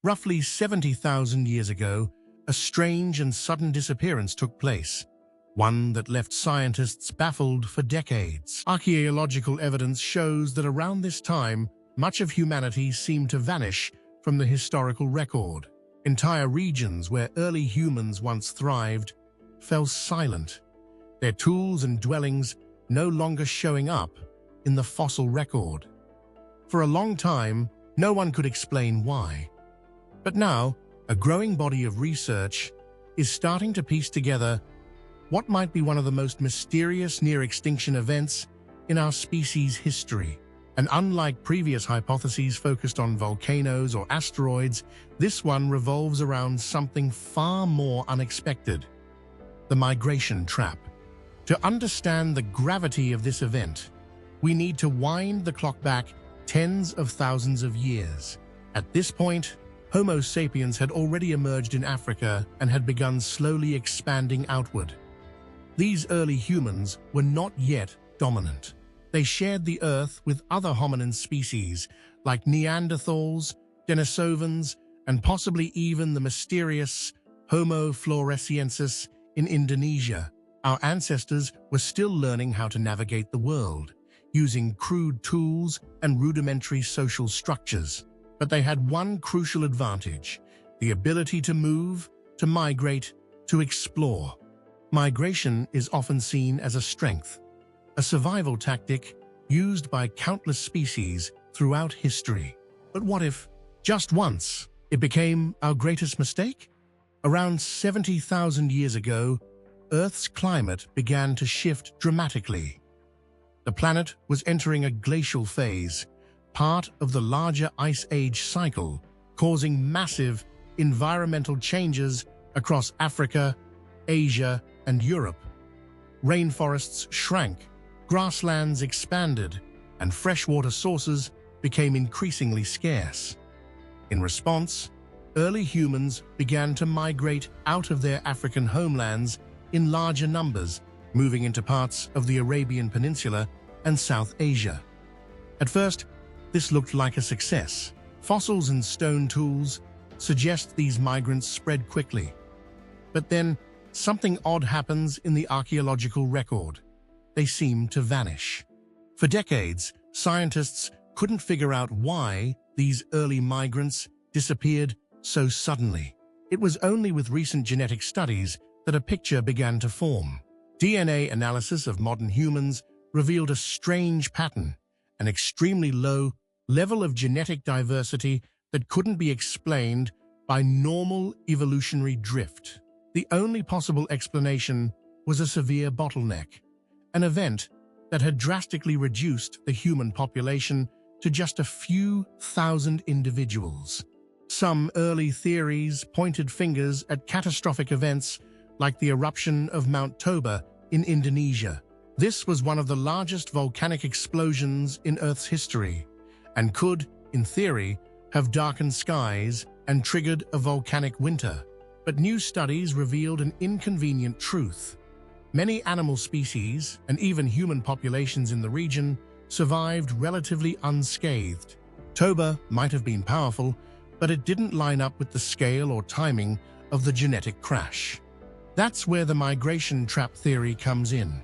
Roughly 70,000 years ago, a strange and sudden disappearance took place, one that left scientists baffled for decades. Archaeological evidence shows that around this time, much of humanity seemed to vanish from the historical record. Entire regions where early humans once thrived fell silent, their tools and dwellings no longer showing up in the fossil record. For a long time, no one could explain why. But now, a growing body of research is starting to piece together what might be one of the most mysterious near-extinction events in our species' history. And unlike previous hypotheses focused on volcanoes or asteroids, this one revolves around something far more unexpected: the migration trap. To understand the gravity of this event, we need to wind the clock back tens of thousands of years. At this point, Homo sapiens had already emerged in Africa and had begun slowly expanding outward. These early humans were not yet dominant. They shared the Earth with other hominin species like Neanderthals, Denisovans, and possibly even the mysterious Homo floresiensis in Indonesia. Our ancestors were still learning how to navigate the world, using crude tools and rudimentary social structures. But they had one crucial advantage: the ability to move, to migrate, to explore. Migration is often seen as a strength, a survival tactic used by countless species throughout history. But what if, just once, it became our greatest mistake? Around 70,000 years ago, Earth's climate began to shift dramatically. The planet was entering a glacial phase, part of the larger Ice Age cycle, causing massive environmental changes across Africa, Asia, and Europe. Rainforests shrank, grasslands expanded, and freshwater sources became increasingly scarce. In response, early humans began to migrate out of their African homelands in larger numbers, moving into parts of the Arabian Peninsula and South Asia. At first, this looked like a success. Fossils and stone tools suggest these migrants spread quickly. But then, something odd happens in the archaeological record. They seem to vanish. For decades, scientists couldn't figure out why these early migrants disappeared so suddenly. It was only with recent genetic studies that a picture began to form. DNA analysis of modern humans revealed a strange pattern, an extremely low level of genetic diversity that couldn't be explained by normal evolutionary drift. The only possible explanation was a severe bottleneck, an event that had drastically reduced the human population to just a few thousand individuals. Some early theories pointed fingers at catastrophic events like the eruption of Mount Toba in Indonesia. This was one of the largest volcanic explosions in Earth's history, and could, in theory, have darkened skies and triggered a volcanic winter. But new studies revealed an inconvenient truth. Many animal species, and even human populations in the region, survived relatively unscathed. Toba might have been powerful, but it didn't line up with the scale or timing of the genetic crash. That's where the migration trap theory comes in.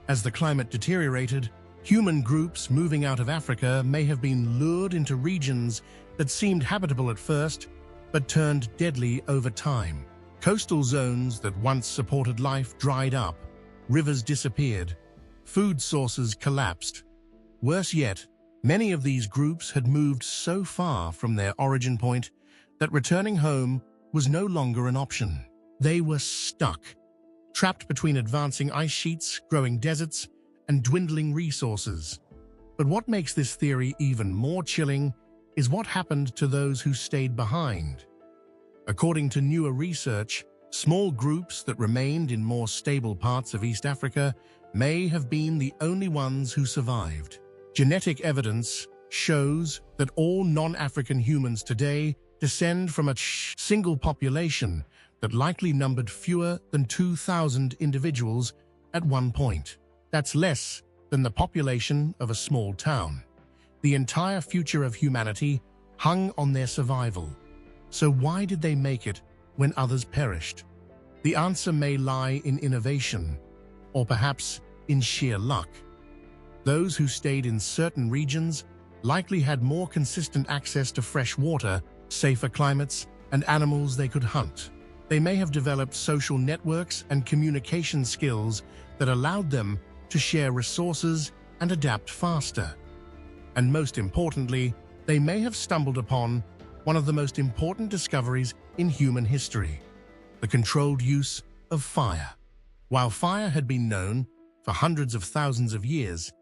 As the climate deteriorated, human groups moving out of Africa may have been lured into regions that seemed habitable at first, but turned deadly over time. Coastal zones that once supported life dried up, rivers disappeared, food sources collapsed. Worse yet, many of these groups had moved so far from their origin point that returning home was no longer an option. They were stuck, trapped between advancing ice sheets, growing deserts, and dwindling resources. But what makes this theory even more chilling is what happened to those who stayed behind. According to newer research, small groups that remained in more stable parts of East Africa may have been the only ones who survived. Genetic evidence shows that all non-African humans today descend from a single population that likely numbered fewer than 2,000 individuals at one point. That's less than the population of a small town. The entire future of humanity hung on their survival. So why did they make it when others perished? The answer may lie in innovation, or perhaps in sheer luck. Those who stayed in certain regions likely had more consistent access to fresh water, safer climates, and animals they could hunt. They may have developed social networks and communication skills that allowed them to share resources and adapt faster. And most importantly, they may have stumbled upon one of the most important discoveries in human history: the controlled use of fire. While fire had been known for hundreds of thousands of years,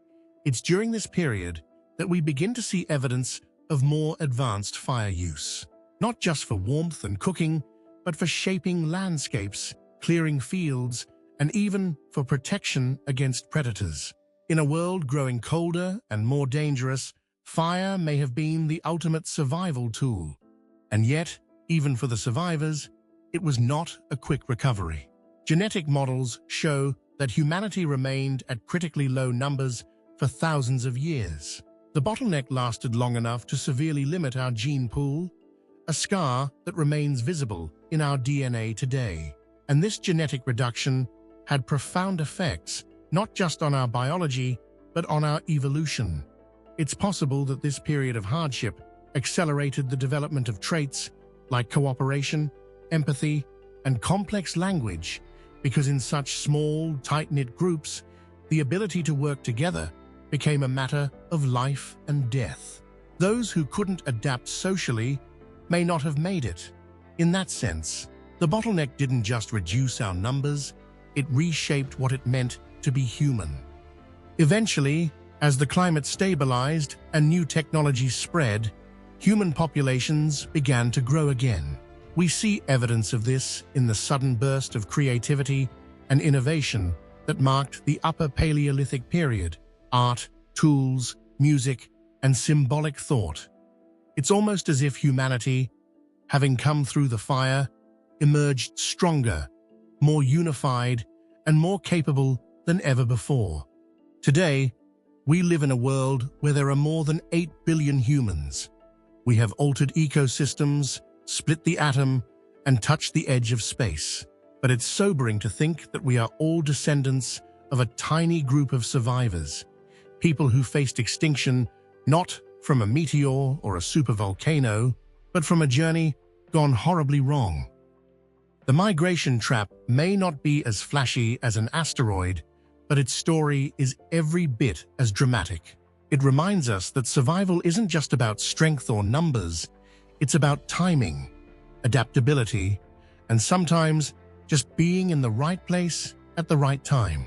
it's during this period that we begin to see evidence of more advanced fire use, not just for warmth and cooking, but for shaping landscapes, clearing fields, and even for protection against predators. In a world growing colder and more dangerous, fire may have been the ultimate survival tool. And yet, even for the survivors, it was not a quick recovery. Genetic models show that humanity remained at critically low numbers for thousands of years. The bottleneck lasted long enough to severely limit our gene pool, a scar that remains visible in our DNA today. And this genetic reduction had profound effects, not just on our biology, but on our evolution. It's possible that this period of hardship accelerated the development of traits like cooperation, empathy, and complex language, because in such small, tight-knit groups, the ability to work together became a matter of life and death. Those who couldn't adapt socially may not have made it. In that sense, the bottleneck didn't just reduce our numbers, it reshaped what it meant to be human. Eventually, as the climate stabilized and new technologies spread, human populations began to grow again. We see evidence of this in the sudden burst of creativity and innovation that marked the Upper Paleolithic period: art, tools, music, and symbolic thought. It's almost as if humanity, having come through the fire, emerged stronger, more unified, and more capable than ever before. Today, we live in a world where there are more than 8 billion humans. We have altered ecosystems, split the atom, and touched the edge of space. But it's sobering to think that we are all descendants of a tiny group of survivors, people who faced extinction not from a meteor or a supervolcano, but from a journey gone horribly wrong. The migration trap may not be as flashy as an asteroid, but its story is every bit as dramatic. It reminds us that survival isn't just about strength or numbers, it's about timing, adaptability, and sometimes just being in the right place at the right time.